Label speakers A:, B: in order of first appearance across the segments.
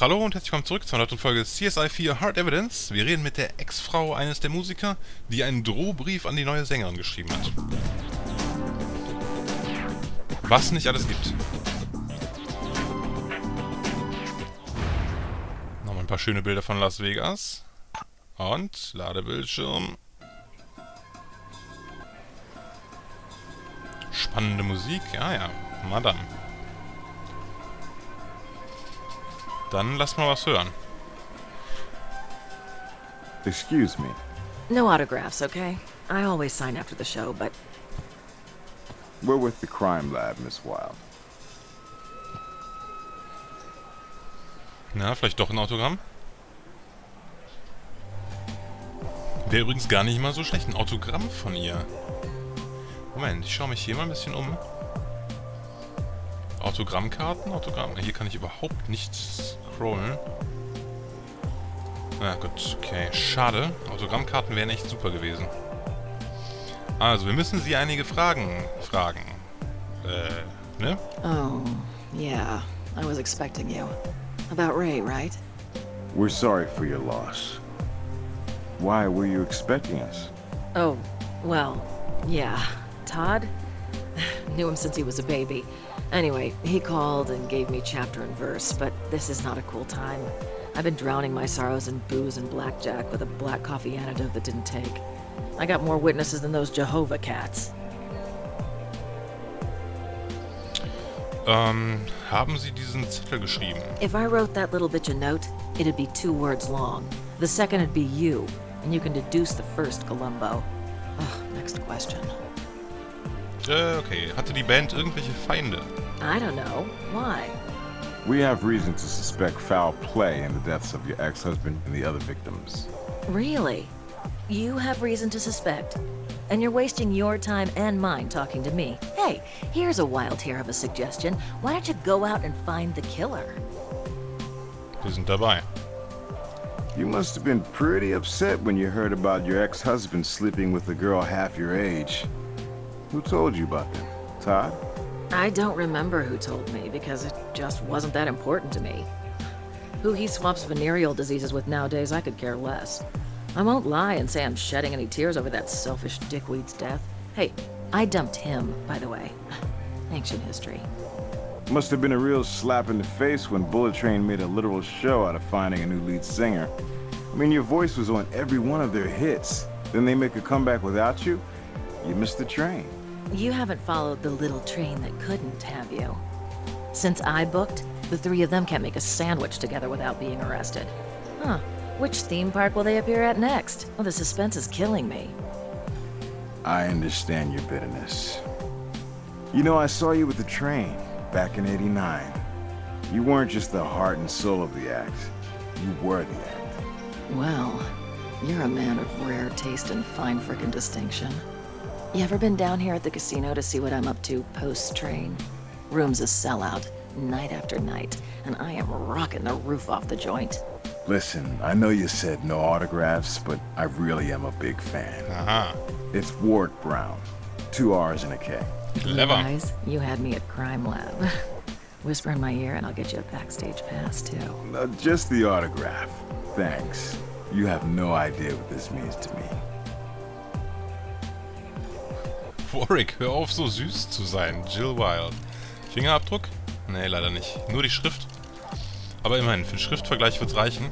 A: Hallo und herzlich willkommen zurück zur neuen Folge CSI 4 Hard Evidence. Wir reden mit der Ex-Frau eines der Musiker, die einen Drohbrief an die neue Sängerin geschrieben hat. Was nicht alles gibt. Nochmal ein paar schöne Bilder von Las Vegas. Und Ladebildschirm. Spannende Musik, ja, Madame. Dann lass mal was hören.
B: Excuse me.
C: No autographs, okay? I always sign after the show, but...
B: We're with the crime lab, Miss Wilde.
A: Na, vielleicht doch ein Autogramm? Wäre übrigens gar nicht mal so schlecht. Ein Autogramm von ihr. Moment, ich schaue mich hier mal ein bisschen um. Autogrammkarten? Hier kann ich überhaupt nicht scrollen. Na gut, okay. Schade. Autogrammkarten wären echt super gewesen. Also, wir müssen sie einige Fragen fragen. Ne?
C: Oh, yeah. I was expecting you. About Ray, right?
B: We're sorry for your loss. Why were you expecting us?
C: Oh, well, yeah. Todd? Knew him since he was a baby. Anyway, he called and gave me chapter and verse, but this is not a cool time. I've been drowning my sorrows in booze and blackjack with a black coffee antidote that didn't take. I got more witnesses than those Jehovah cats.
A: Haben Sie diesen Zettel geschrieben?
C: If I wrote that little bitch a note, it'd be 2 words long. The second would be you, and you can deduce the first, Columbo. Ugh, next question.
A: Okay. Hatte die Band irgendwelche Feinde?
C: I don't know. Why?
B: We have reason to suspect foul play in the deaths of your ex-husband and the other victims.
C: Really? You have reason to suspect? And you're wasting your time and mine talking to me. Hey, here's a wild hair of a suggestion. Why don't you go out and find the killer?
A: Wir sind dabei.
B: You must have been pretty upset when you heard about your ex-husband sleeping with a girl half your age. Who told you about them? Todd?
C: I don't remember who told me because it just wasn't that important to me. Who he swaps venereal diseases with nowadays, I could care less. I won't lie and say I'm shedding any tears over that selfish dickweed's death. Hey, I dumped him, by the way. Ancient history.
B: Must have been a real slap in the face when Bullet Train made a literal show out of finding a new lead singer. I mean, your voice was on every one of their hits. Then they make a comeback without you? You missed the train.
C: You haven't followed the little train that couldn't, have you? Since I booked, the 3 of them can't make a sandwich together without being arrested. Huh. Which theme park will they appear at next? Oh, the suspense is killing me.
B: I understand your bitterness. You know, I saw you with the train back in '89. You weren't just the heart and soul of the act. You were the act.
C: Well, you're a man of rare taste and fine frickin' distinction. You ever been down here at the casino to see what I'm up to post-train? Room's a sellout, night after night, and I am rocking the roof off the joint.
B: Listen, I know you said no autographs, but I really am a big fan.
A: Aha.
B: It's Ward Brown. 2 R's and a K.
A: Clever.
C: Guys, you had me at Crime Lab. Whisper in my ear and I'll get you a backstage pass, too.
B: Just the autograph. Thanks. You have no idea what this means to me.
A: Warwick, hör auf so süß zu sein. Jill Wilde. Fingerabdruck? Nee, leider nicht. Nur die Schrift. Aber immerhin, für den Schriftvergleich wird's reichen.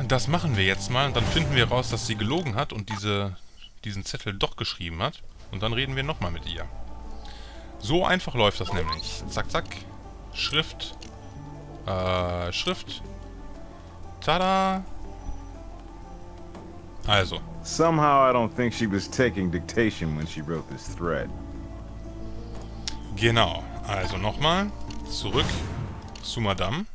A: Das machen wir jetzt mal. Und dann finden wir raus, dass sie gelogen hat und diesen Zettel doch geschrieben hat. Und dann reden wir nochmal mit ihr. So einfach läuft das nämlich. Zack, zack. Schrift. Schrift. Tada! Also.
B: Somehow I don't think she was taking dictation when she wrote this thread.
A: Genau. Also nochmal. Zurück zu Madame.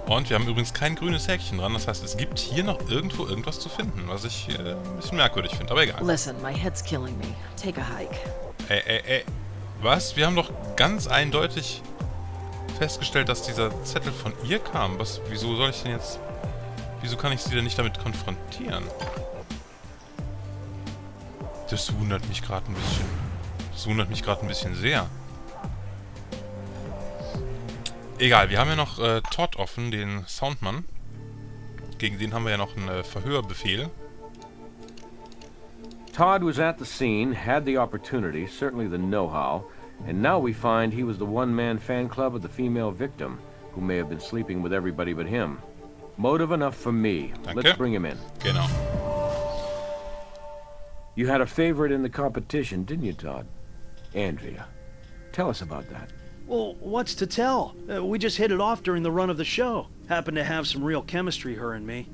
A: Und wir haben übrigens kein grünes Häkchen dran. Das heißt, es gibt hier noch irgendwo irgendwas zu finden, was ich ein bisschen merkwürdig finde. Aber egal.
C: Listen, my head's killing me. Take a hike.
A: Ey. Was? Wir haben doch ganz eindeutig festgestellt, dass dieser Zettel von ihr kam. Wieso soll ich denn jetzt... Wieso kann ich sie denn nicht damit konfrontieren? Das wundert mich gerade ein bisschen. Das wundert mich gerade ein bisschen sehr. Egal, wir haben ja noch Todd offen, den Soundmann. Gegen den haben wir ja noch einen Verhörbefehl.
D: Todd was at the scene, had the opportunity, certainly the know-how, and now we find he was the one-man fan club of the female victim, who may have been sleeping with everybody but him. Motive enough for me.
A: Danke.
D: Let's bring him in.
A: Genau.
D: You had a favorite in the competition, didn't you, Todd? Andrea. Tell us about that.
E: Well, what's to tell? We just hit it off during the run of the show. Happened to have some real chemistry, her and me.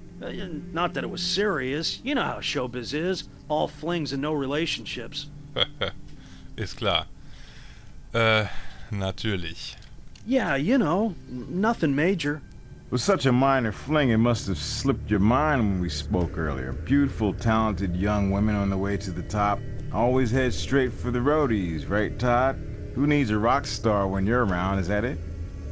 E: Not that it was serious. You know how showbiz is. All flings and no relationships.
A: Ist klar. Natürlich.
E: Yeah, you know, nothing major.
B: With such a minor fling, it must have slipped your mind when we spoke earlier. Beautiful, talented young women on the way to the top. Always head straight for the roadies, right, Todd? Who needs a rock star when you're around, is that it?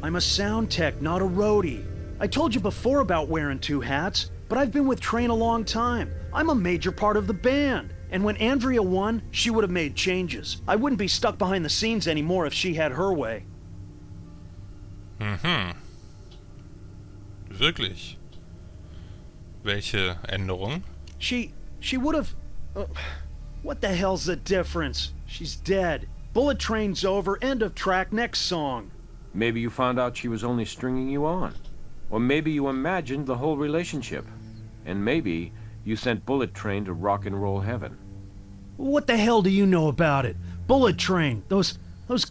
E: I'm a sound tech, not a roadie. I told you before about wearing two hats, but I've been with Train a long time. I'm a major part of the band. And when Andrea won, she would have made changes. I wouldn't be stuck behind the scenes anymore if she had her way.
A: Mhm. Wirklich? Welche Änderung?
E: She would have... what the hell's the difference? She's dead. Bullet Train's over, end of track, next song.
D: Maybe you found out she was only stringing you on. Or maybe you imagined the whole relationship. And maybe you sent Bullet Train to rock and roll heaven.
E: What the hell do you know about it? Bullet Train, those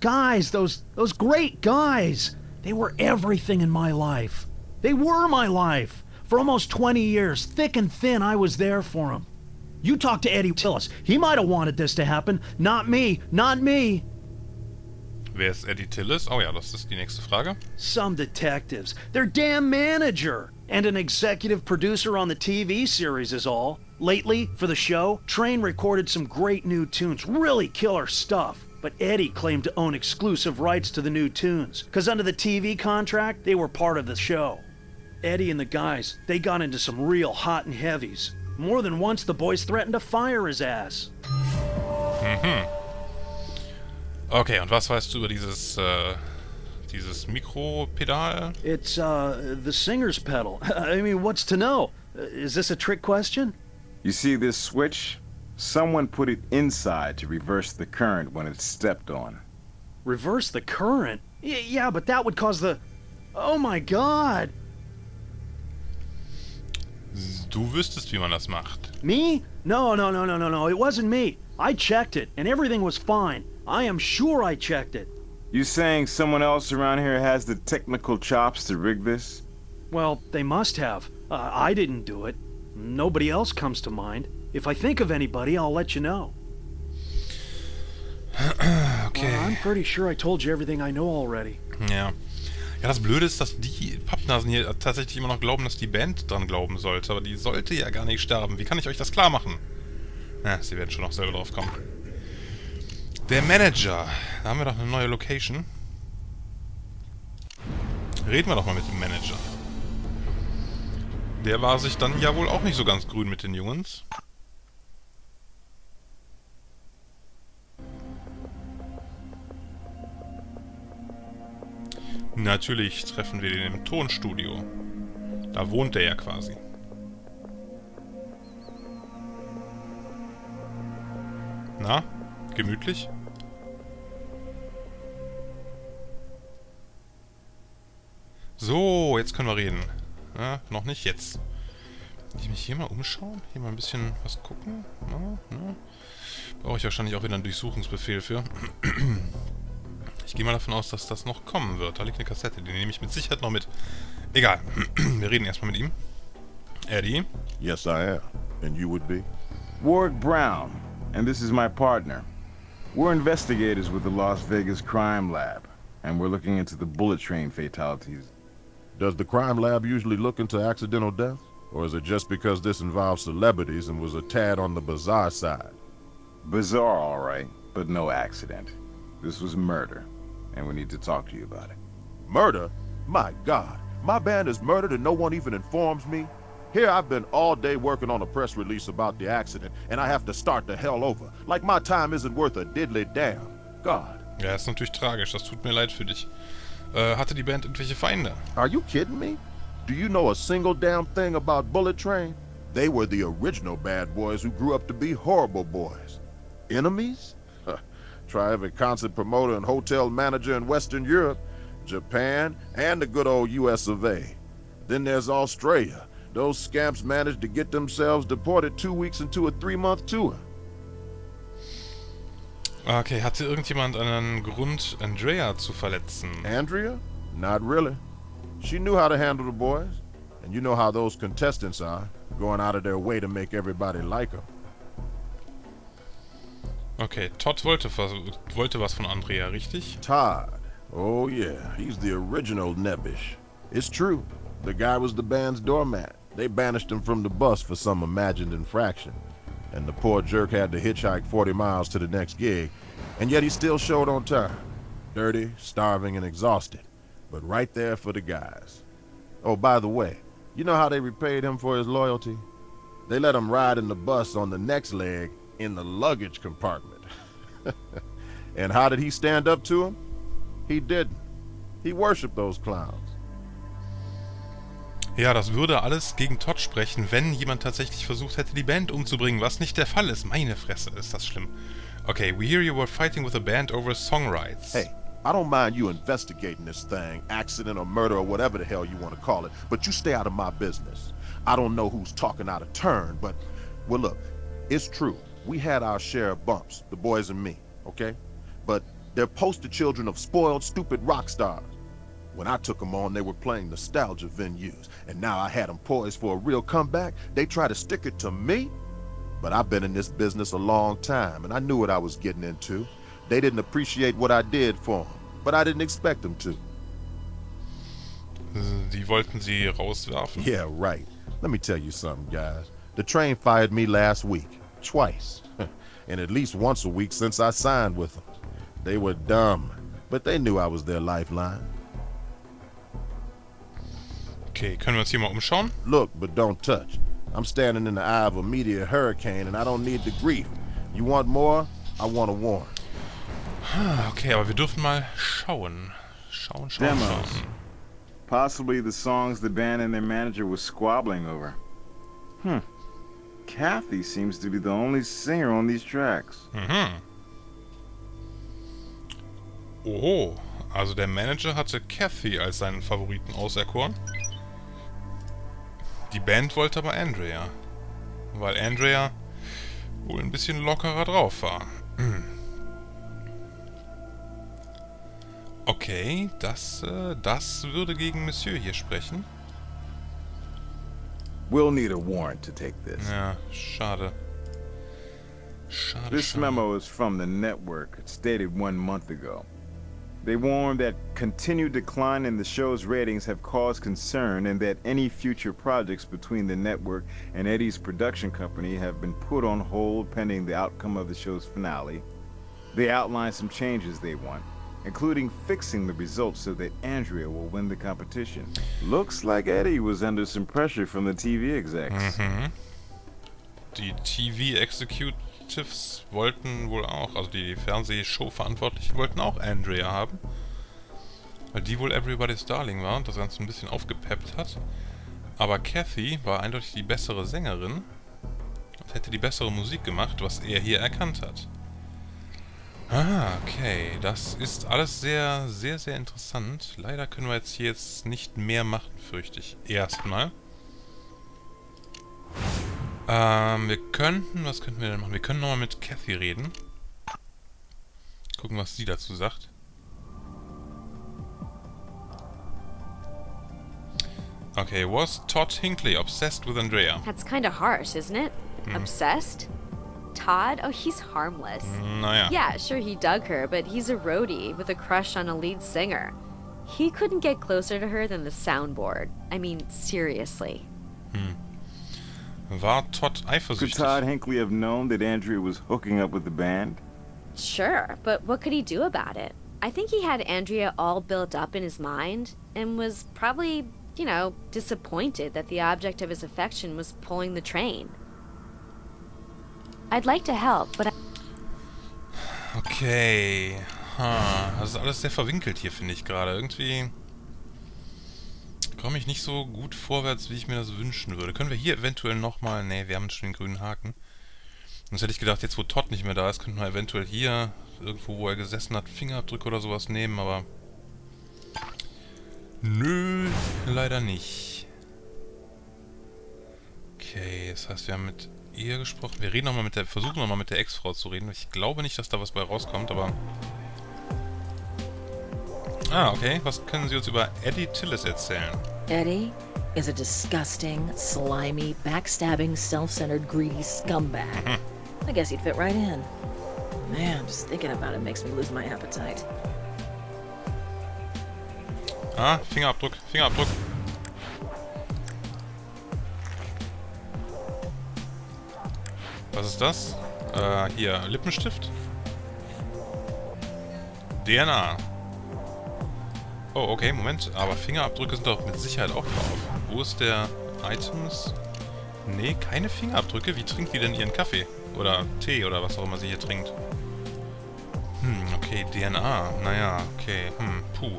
E: guys, those great guys. They were everything in my life. They were my life. For almost 20 years, thick and thin, I was there for them. You talk to Eddie Tillis. He might have wanted this to happen. Not me. Not me.
A: Wer ist Eddie Tillis? Oh ja, das ist die nächste Frage.
E: Some detectives. Their damn manager. And an executive producer on the TV series is all. Lately, for the show, Train recorded some great new tunes. Really killer stuff. But Eddie claimed to own exclusive rights to the new tunes. Because under the TV contract, they were part of the show. Eddie and the guys, they got into some real hot and heavies. More than once, the boys threatened to fire his ass.
A: Mhm. Okay, und was weißt du über dieses Mikropedal?
E: It's, the singer's pedal. I mean, what's to know? Is this a trick question?
B: You see this switch? Someone put it inside to reverse the current when it's stepped on.
E: Reverse the current? Yeah, but that would cause the... Oh my god!
A: Du wüsstest, wie man das macht.
E: Me? No, it wasn't me. I checked it, and everything was fine. I am sure I checked it.
B: You saying someone else around here has the technical chops to rig this?
E: Well, they must have. I didn't do it. Nobody else comes to mind. If I think of anybody, I'll let you know.
A: Okay.
E: I'm pretty sure I told you everything I know already.
A: Ja. Ja, das Blöde ist, dass die Pappnasen hier tatsächlich immer noch glauben, dass die Band dran glauben sollte. Aber die sollte ja gar nicht sterben. Wie kann ich euch das klar machen? Ja, sie werden schon noch selber drauf kommen. Der Manager. Da haben wir doch eine neue Location. Reden wir doch mal mit dem Manager. Der war sich dann ja wohl auch nicht so ganz grün mit den Jungs. Natürlich treffen wir den im Tonstudio. Da wohnt er ja quasi. Na, gemütlich? So, jetzt können wir reden. Ja, noch nicht, jetzt. Kann ich mich hier mal umschauen? Hier mal ein bisschen was gucken? Na? Brauche ich wahrscheinlich auch wieder einen Durchsuchungsbefehl für. Ich gehe mal davon aus, dass das noch kommen wird. Da liegt eine Kassette, die nehme ich mit Sicherheit noch mit. Egal, wir reden erstmal mit ihm. Eddie?
F: Yes, I am. And you would be?
B: Warwick Brown, and this is my partner. We're investigators with the Las Vegas Crime Lab, and we're looking into the Bullet Train fatalities.
F: Does the crime lab usually look into accidental deaths? Or is it just because this involves celebrities and was a tad on the bizarre side?
B: Bizarre, all right, but no accident. This was murder, and we need to talk to you about it.
F: Murder? My God. My band is murdered and no one even informs me? Here I've been all day working on a press release about the accident, and I have to start the hell over. Like my time isn't worth a diddly damn. God.
A: Ja, ist natürlich tragisch. Das tut mir leid für dich. Hatte die Band irgendwelche Feinde?
F: Are you kidding me? Do you know a single damn thing about Bullet Train? They were the original bad boys who grew up to be horrible boys. Enemies? Try every concert promoter and hotel manager in Western Europe, Japan, and the good old US of A. Then there's Australia. Those scamps managed to get themselves deported 2 weeks into a 3-month tour.
A: Okay, hatte irgendjemand einen Grund, Andrea zu verletzen?
F: Andrea? Not really. She knew how to handle the boys. And you know how those contestants are, going out of their way to make everybody like them.
A: Okay, Todd wollte was von Andrea, richtig?
F: Todd. Oh yeah, he's the original nebbish. It's true. The guy was the band's doormat. They banished him from the bus for some imagined infraction. And the poor jerk had to hitchhike 40 miles to the next gig, and yet he still showed on time. Dirty, starving, and exhausted, but right there for the guys. Oh, by the way, you know how they repaid him for his loyalty? They let him ride in the bus on the next leg in the luggage compartment. And how did he stand up to him? He didn't. He worshipped those clowns.
A: Ja, das würde alles gegen Todd sprechen, wenn jemand tatsächlich versucht hätte, die Band umzubringen, was nicht der Fall ist. Meine Fresse, ist das schlimm. Okay, we hear you were fighting with a band over song rights.
F: Hey, I don't mind you investigating this thing, accident or murder or whatever the hell you want to call it, but you stay out of my business. I don't know who's talking out of turn, but, well, look, it's true. We had our share of bumps, the boys and me, okay? But they're poster children of spoiled, stupid rock stars. When I took them on, they were playing nostalgia venues, and now I had them poised for a real comeback. They try to stick it to me, but I've been in this business a long time, and I knew what I was getting into. They didn't appreciate what I did for them, but I didn't expect them to.
A: Die wollten sie rauswerfen.
F: Yeah, right. Let me tell you something, guys. The train fired me last week, twice, and at least once a week since I signed with them. They were dumb, but they knew I was their lifeline.
A: Okay, können wir uns hier mal umschauen?
F: Look, but don't touch. I'm standing in the eye of a meteor hurricane, and I don't need the grief. You want more? I want to warn.
A: Okay, aber wir dürfen mal schauen. Schauen.
B: Demos. Possibly the songs the band and their manager was squabbling over. Kathy seems to be the only singer on these tracks.
A: Oho, also der Manager hatte Kathy als seinen Favoriten auserkoren. Die Band wollte aber Andrea, weil Andrea wohl ein bisschen lockerer drauf war. Okay, das würde gegen Monsieur hier sprechen.
B: We'll need a warrant to take this.
A: Ja, schade.
B: This memo is from the network. It's dated 1 month ago. They warn that continued decline in the show's ratings have caused concern and that any future projects between the network and Eddie's production company have been put on hold pending the outcome of the show's finale. They outline some changes they want, including fixing the results so that Andrea will win the competition. Looks like Eddie was under some pressure from the TV execs.
A: Die TV-Executives wollten wohl auch, also die Fernsehshow-Verantwortlichen wollten auch Andrea haben. Weil die wohl Everybody's Darling war und das Ganze ein bisschen aufgepeppt hat. Aber Kathy war eindeutig die bessere Sängerin und hätte die bessere Musik gemacht, was er hier erkannt hat. Ah, okay. Das ist alles sehr, sehr, sehr interessant. Leider können wir jetzt hier nicht mehr machen, fürchte ich. Erstmal. Was könnten wir denn machen? Wir können nochmal mit Kathy reden. Gucken, was sie dazu sagt. Okay, was Todd Hinckley obsessed with Andrea?
G: That's kind of harsh, isn't it? Obsessed? Todd? Oh, he's harmless.
A: Naja.
G: Yeah, sure, he dug her, but he's a roadie with a crush on a lead singer. He couldn't get closer to her than the soundboard. I mean, seriously.
A: War Todd
B: Could
A: eifersüchtig?
B: Todd Hinckley have known that Andrea was hooking up with the band?
G: Sure, but what could he do about it? I think he had Andrea all built up in his mind and was probably, you know, disappointed that the object of his affection was pulling the train. I'd like to help, but
A: Okay. Das ist alles sehr verwinkelt hier, finde ich gerade. Irgendwie komme ich nicht so gut vorwärts, wie ich mir das wünschen würde. Können wir hier eventuell nochmal... Ne, wir haben schon den grünen Haken. Sonst hätte ich gedacht, jetzt wo Todd nicht mehr da ist, könnten wir eventuell hier, irgendwo wo er gesessen hat, Fingerabdrücke oder sowas nehmen, aber... Nö, leider nicht. Okay, das heißt, wir haben mit ihr gesprochen. Wir reden nochmal mit der... Versuchen nochmal mit der Ex-Frau zu reden. Ich glaube nicht, dass da was bei rauskommt, aber... Ah, okay. Was können Sie uns über Eddie Tillis erzählen?
C: Eddie is a disgusting, slimy, backstabbing, self-centered, greedy scumbag. I guess he'd fit right in. Man, just thinking about it makes me lose my appetite.
A: Ah, Fingerabdruck, Fingerabdruck. Was ist das? Hier, Lippenstift? DNA. Oh, okay, Moment. Aber Fingerabdrücke sind doch mit Sicherheit auch drauf. Wo ist der Items? Nee, keine Fingerabdrücke. Wie trinkt die denn ihren Kaffee? Oder Tee oder was auch immer sie hier trinkt. Okay, DNA. Naja, okay. Puh.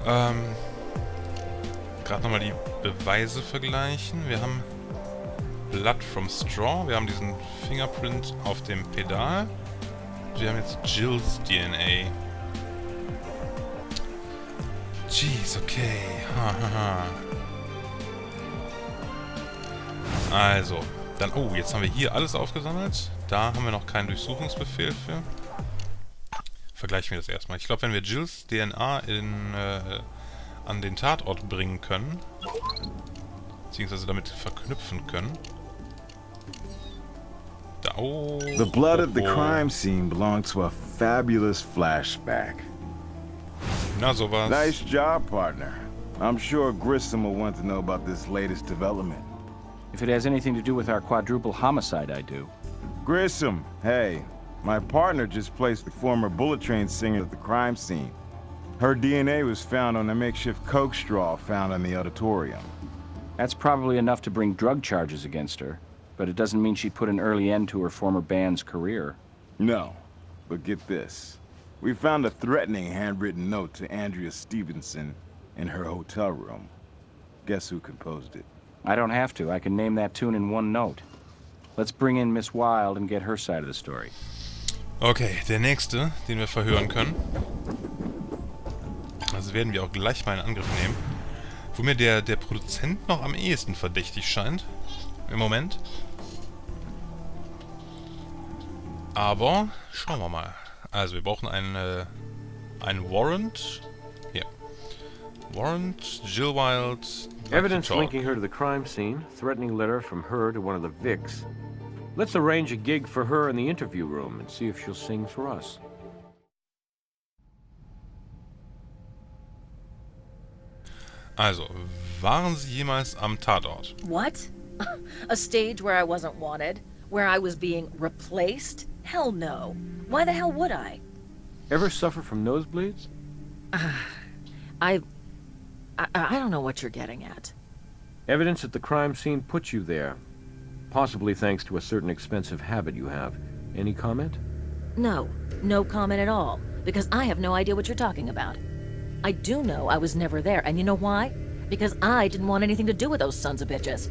A: Gerade nochmal die Beweise vergleichen. Wir haben Blood from Straw. Wir haben diesen Fingerprint auf dem Pedal. Wir haben jetzt Jill's DNA. Jeez, okay. Also, dann... Oh, jetzt haben wir hier alles aufgesammelt. Da haben wir noch keinen Durchsuchungsbefehl für. Vergleichen wir das erstmal. Ich glaube, wenn wir Jills DNA an den Tatort bringen können, beziehungsweise damit verknüpfen können...
B: The blood at the crime scene belonged to a fabulous flashback.
A: Na, sowas.
B: Nice job, partner. I'm sure Grissom will want to know about this latest development.
H: If it has anything to do with our quadruple homicide, I do.
B: Grissom, hey. My partner just placed the former Bullet Train singer at the crime scene. Her DNA was found on a makeshift coke straw found in the auditorium.
H: That's probably enough to bring drug charges against her, but it doesn't mean she'd put an early end to her former band's career.
B: No, but get this. We found a threatening handwritten note to Andrea Stevenson in her hotel room. Guess who composed it?
H: I don't have to. I can name that tune in one note. Let's bring in Miss Wilde and get her side of the story.
A: Okay, der nächste, den wir verhören können. Also werden wir auch gleich mal in Angriff nehmen. Wo mir der Produzent noch am ehesten verdächtig scheint. Im Moment. Aber schauen wir mal. Also wir brauchen einen Warrant. Hier. Warrant, Jill Wilde.
D: Evidence linking her to the crime scene. Threatening letter from her to one of the Vics. Let's arrange a gig for her in the interview room and see if she'll sing for us.
A: Also, waren Sie jemals am Tatort?
C: What? A stage where I wasn't wanted? Where I was being replaced? Hell no. Why the hell would I?
D: Ever suffer from nosebleeds?
C: I don't know what you're getting at.
D: Evidence at the crime scene put you there. Possibly thanks to a certain expensive habit you have. Any comment?
C: No comment at all, because I have no idea what you're talking about. I do know I was never there, and you know why? Because I didn't want anything to do with those sons of bitches.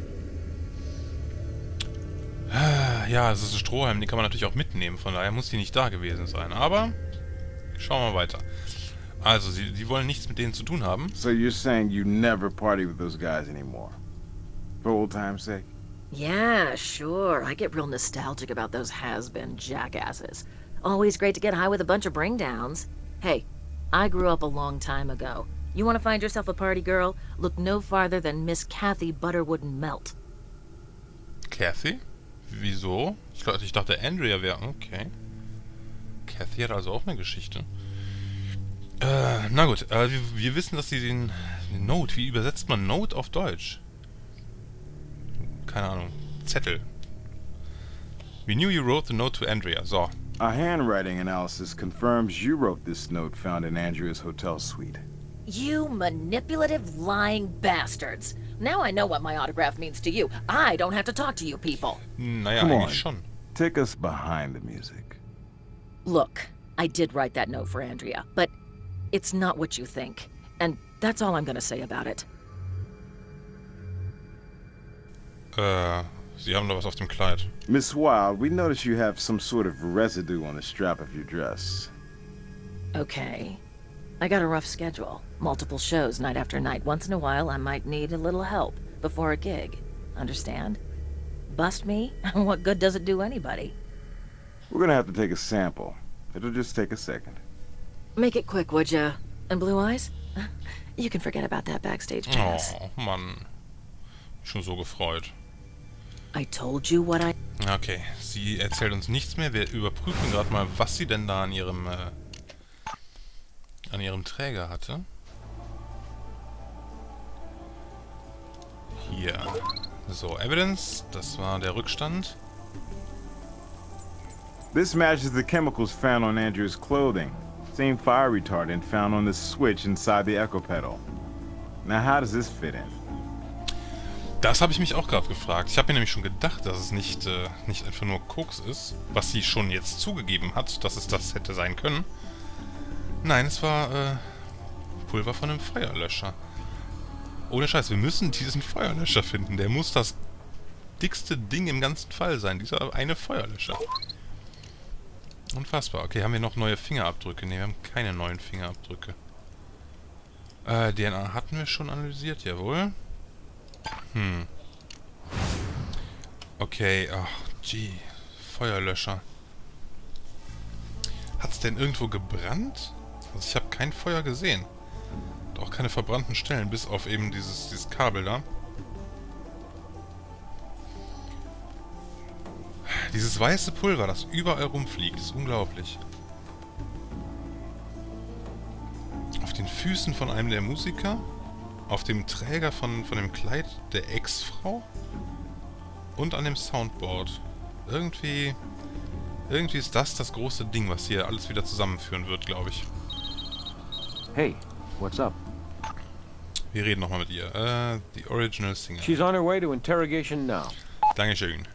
A: Ja, es ist ein Strohhalm, den kann man natürlich auch mitnehmen, von daher muss die nicht da gewesen sein. Aber schauen wir weiter. Also, sie wollen nichts mit denen zu tun haben.
B: So you're saying you never party with those guys anymore? For old time's sake?
C: Yeah, sure. I get real nostalgic about those has-been jackasses. Always great to get high with a bunch of bring-downs. Hey, I grew up a long time ago. You want to find yourself a party girl? Look no farther than Miss Kathy Butterwood and Melt.
A: Kathy? Wieso? Ich dachte, Andrea wäre... Okay. Kathy hat also auch eine Geschichte. Na gut, wir wissen, dass sie den Note... Wie übersetzt man Note auf Deutsch? Keine Ahnung. Zettel. We knew you wrote the note to Andrea. So.
B: A handwriting analysis confirms you wrote this note found in Andrea's hotel suite.
C: You manipulative, lying bastards. Now I know what my autograph means to you. I don't have to talk to you people.
A: Naja,
B: Come on.
A: eigentlich schon.
B: Take us behind the music.
C: Look, I did write that note for Andrea, but it's not what you think. And that's all I'm gonna say about it.
A: Sie haben da was auf dem Kleid.
B: Miss Wilde, we notice you have some sort of residue on the strap of your dress.
C: Okay. I got a rough schedule. Multiple shows night after night. Once in a while, I might need a little help before a gig. Understand? Bust me? What good does it do anybody?
B: We're gonna have to take a sample. It'll just take a second.
C: Make it quick, would ya? And Blue Eyes? You can forget about that backstage pass.
A: Oh, Mann. Schon so gefreut.
C: I told you what I...
A: Okay, sie erzählt uns nichts mehr. Wir überprüfen gerade mal, was sie denn da an ihrem Träger hatte. Hier. So, Evidence. Das war der Rückstand.
B: This matches the chemicals found on Andrew's clothing. Same fire retardant found on the switch inside the echo pedal. Now how does this fit in?
A: Das habe ich mich auch gerade gefragt. Ich habe mir nämlich schon gedacht, dass es nicht einfach nur Koks ist, was sie schon jetzt zugegeben hat, dass es das hätte sein können. Nein, es war Pulver von einem Feuerlöscher. Ohne Scheiß, wir müssen diesen Feuerlöscher finden. Der muss das dickste Ding im ganzen Fall sein, dieser eine Feuerlöscher. Unfassbar. Okay, haben wir noch neue Fingerabdrücke? Ne, wir haben keine neuen Fingerabdrücke. DNA hatten wir schon analysiert, jawohl. Okay, ach, gee. Feuerlöscher. Hat's denn irgendwo gebrannt? Also ich habe kein Feuer gesehen. Und auch keine verbrannten Stellen, bis auf eben dieses Kabel da. Dieses weiße Pulver, das überall rumfliegt, ist unglaublich. Auf den Füßen von einem der Musiker, auf dem Träger von dem Kleid der Ex-Frau und an dem Soundboard. Irgendwie ist das große Ding, was hier alles wieder zusammenführen wird, glaube ich.
D: Hey, what's up?
A: Wir reden nochmal mit ihr. Die Original Singer.
D: She's on her way to interrogation now.
A: Dankeschön.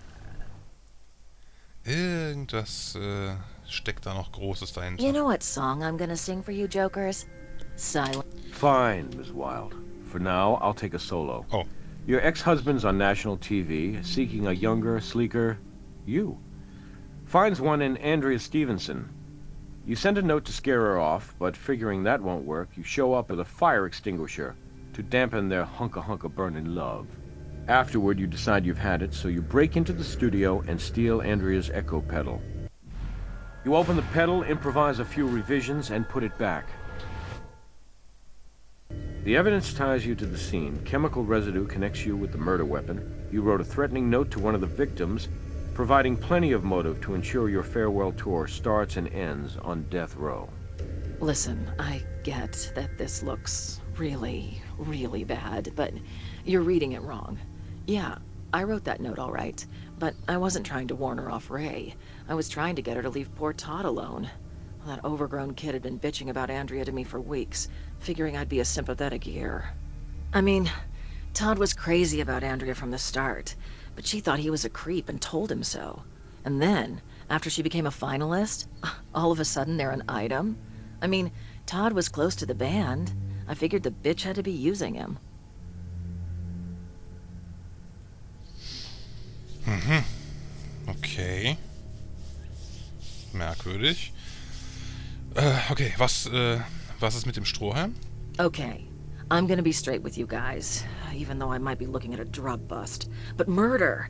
A: Irgendwas steckt da noch Großes dahinter.
C: You know what song I'm gonna sing for you, jokers? Silent.
D: Fine, Miss Wilde. For now, I'll take a solo.
A: Oh.
D: Your ex-husband's on national TV, seeking a younger, sleeker you. Finds one in Andrea Stevenson. You send a note to scare her off, but figuring that won't work, you show up with a fire extinguisher to dampen their hunka-hunka burning love. Afterward, you decide you've had it, so you break into the studio and steal Andrea's echo pedal. You open the pedal, improvise a few revisions, and put it back. The evidence ties you to the scene. Chemical residue connects you with the murder weapon. You wrote a threatening note to one of the victims, providing plenty of motive to ensure your farewell tour starts and ends on death row.
C: Listen, I get that this looks really, really bad, but you're reading it wrong. Yeah, I wrote that note all right, but I wasn't trying to warn her off Ray. I was trying to get her to leave poor Todd alone. That overgrown kid had been bitching about Andrea to me for weeks, figuring I'd be a sympathetic ear. I mean, Todd was crazy about Andrea from the start, but she thought he was a creep and told him so. And then, after she became a finalist, all of a sudden they're an item? I mean, Todd was close to the band. I figured the bitch had to be using him.
A: Okay. Merkwürdig. Okay, was ist mit dem Strohhalm?
C: Okay, I'm gonna be straight with you guys, even though I might be looking at a drug bust. But murder,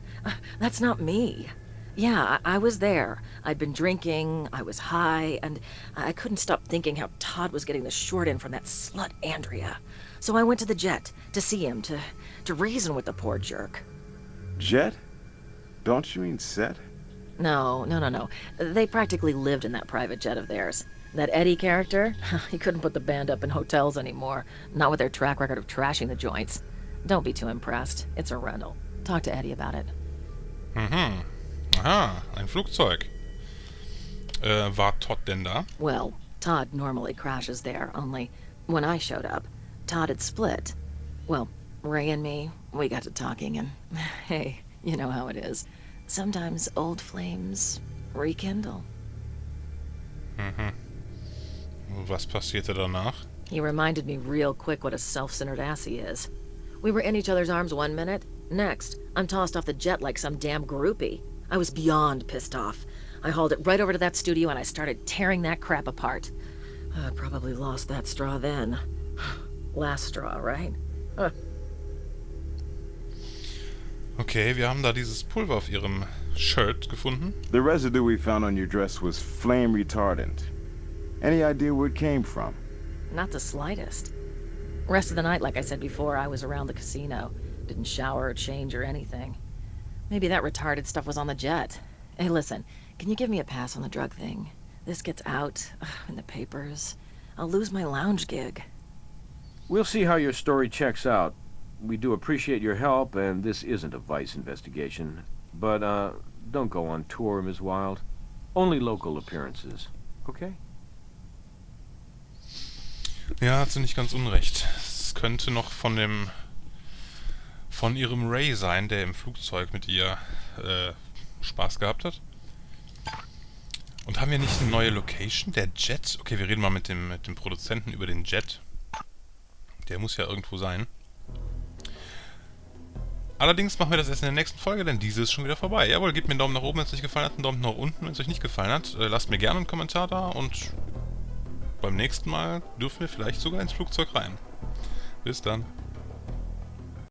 C: that's not me. Yeah, I was there. I'd been drinking, I was high, and I couldn't stop thinking how Todd was getting the short end from that slut Andrea. So I went to the Jet to see him, to reason with the poor jerk.
B: Jet? Don't you mean Set?
C: No. They practically lived in that private jet of theirs. That Eddie character, he couldn't put the band up in hotels anymore, not with their track record of trashing the joints. Don't be too impressed. It's a rental. Talk to Eddie about it.
A: Aha, ein Flugzeug. War Todd denn da?
C: Well, Todd normally crashes there, only when I showed up, Todd had split. Well, Ray and me, we got to talking and, hey, you know how it is. Sometimes old flames rekindle.
A: Was passierte danach?
C: He reminded me real quick what a self-centered ass he is. We were in each other's arms one minute. Next, I'm tossed off the jet like some damn groupie. I was beyond pissed off. I hauled it right over to that studio and I started tearing that crap apart. I probably lost that straw then. Last straw, right?
A: Okay, wir haben da dieses Pulver auf ihrem Shirt gefunden.
B: The residue we found on your dress was flame retardant. Any idea where it came from?
C: Not the slightest. Rest of the night, like I said before, I was around the casino. Didn't shower or change or anything. Maybe that retarded stuff was on the jet. Hey, listen, can you give me a pass on the drug thing? This gets out in the papers. I'll lose my lounge gig.
D: We'll see how your story checks out. We do appreciate your help, and this isn't a Vice investigation. But, don't go on tour, Ms. Wilde. Only local appearances, okay?
A: Ja, hat sie nicht ganz unrecht. Es könnte noch von ihrem Ray sein, der im Flugzeug mit ihr Spaß gehabt hat. Und haben wir nicht eine neue Location? Der Jet? Okay, wir reden mal mit dem Produzenten über den Jet. Der muss ja irgendwo sein. Allerdings machen wir das erst in der nächsten Folge, denn diese ist schon wieder vorbei. Jawohl, gebt mir einen Daumen nach oben, wenn es euch gefallen hat, einen Daumen nach unten, wenn es euch nicht gefallen hat. Lasst mir gerne einen Kommentar da und beim nächsten Mal dürfen wir vielleicht sogar ins Flugzeug rein. Bis dann.